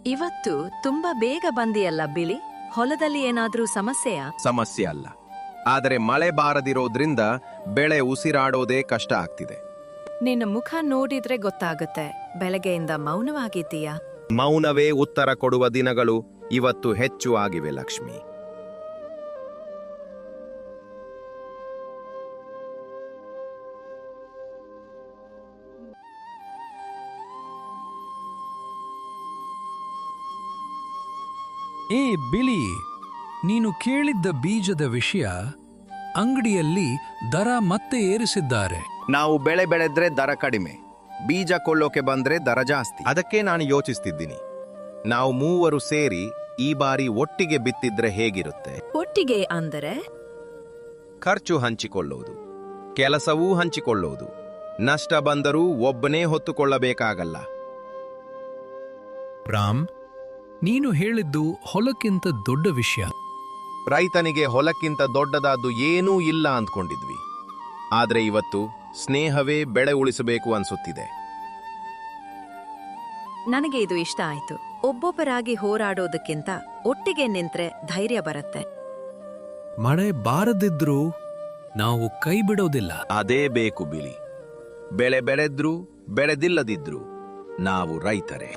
ಇವತ್ತು ತುಂಬಾ ಬೇಗ ಬಂದಿಯಲ್ಲ ಬಿಳಿ. ಹೊಲದಲ್ಲಿ ಏನಾದ್ರೂ ಸಮಸ್ಯೆಯಾ? ಸಮಸ್ಯೆ ಅಲ್ಲ, ಆದರೆ ಮಳೆ ಬಾರದಿರೋದ್ರಿಂದ ಬೆಳೆ ಉಸಿರಾಡೋದೇ ಕಷ್ಟ ಆಗ್ತಿದೆ. ನಿನ್ನ ಮುಖ ನೋಡಿದ್ರೆ ಗೊತ್ತಾಗುತ್ತೆ, ಬೆಳಗ್ಗೆಯಿಂದ ಮೌನವಾಗಿದ್ದೀಯಾ. ಮೌನವೇ ಉತ್ತರ ಕೊಡುವ ದಿನಗಳು ಇವತ್ತು ಹೆಚ್ಚು ಆಗಿವೆ ಲಕ್ಷ್ಮಿ. ಏ ಬಿಳಿ, ನೀನು ಕೇಳಿದ್ದ ಬೀಜದ ವಿಷಯ, ಅಂಗಡಿಯಲ್ಲಿ ದರ ಮತ್ತೆ ಏರಿಸಿದ್ದಾರೆ. ನಾವು ಬೆಳೆ ಬೆಳೆದ್ರೆ ದರ ಕಡಿಮೆ, ಬೀಜ ಕೊಳ್ಳೋಕೆ ಬಂದ್ರೆ ದರ ಜಾಸ್ತಿ. ಅದಕ್ಕೆ ನಾನು ಯೋಚಿಸ್ತಿದ್ದೀನಿ, ನಾವು ಮೂವರು ಸೇರಿ ಈ ಬಾರಿ ಒಟ್ಟಿಗೆ ಬಿತ್ತಿದ್ರೆ ಹೇಗಿರುತ್ತೆ? ಒಟ್ಟಿಗೆ ಅಂದರೆ ಖರ್ಚು ಹಂಚಿಕೊಳ್ಳೋದು, ಕೆಲಸವೂ ಹಂಚಿಕೊಳ್ಳೋದು. ನಷ್ಟ ಬಂದರೂ ಒಬ್ಬನೇ ಹೊತ್ತುಕೊಳ್ಳಬೇಕಾಗಲ್ಲ. ರಾಮ್, ನೀನು ಹೇಳಿದ್ದು ಹೊಲಕ್ಕಿಂತ ದೊಡ್ಡ ವಿಷಯ. ರೈತನಿಗೆ ಹೊಲಕ್ಕಿಂತ ದೊಡ್ಡದಾದ್ದು ಏನೂ ಇಲ್ಲ ಅಂದ್ಕೊಂಡಿದ್ವಿ, ಆದ್ರೆ ಇವತ್ತು ಸ್ನೇಹವೇ ಬೆಳೆ ಉಳಿಸಬೇಕು ಅನ್ಸುತ್ತಿದೆ. ನನಗೆ ಇದು ಇಷ್ಟ ಆಯ್ತು. ಒಬ್ಬೊಬ್ಬರಾಗಿ ಹೋರಾಡೋದಕ್ಕಿಂತ ಒಟ್ಟಿಗೆ ನಿಂತ್ರೆ ಧೈರ್ಯ ಬರುತ್ತೆ. ಮಳೆ ಬಾರದಿದ್ರೂ ನಾವು ಕೈ ಬಿಡೋದಿಲ್ಲ. ಅದೇ ಬೇಕು ಬಿಳಿ. ಬೆಳೆ ಬೆಳೆದ್ರೂ ಬೆಳೆದಿಲ್ಲದಿದ್ರು ನಾವು ರೈತರೇ.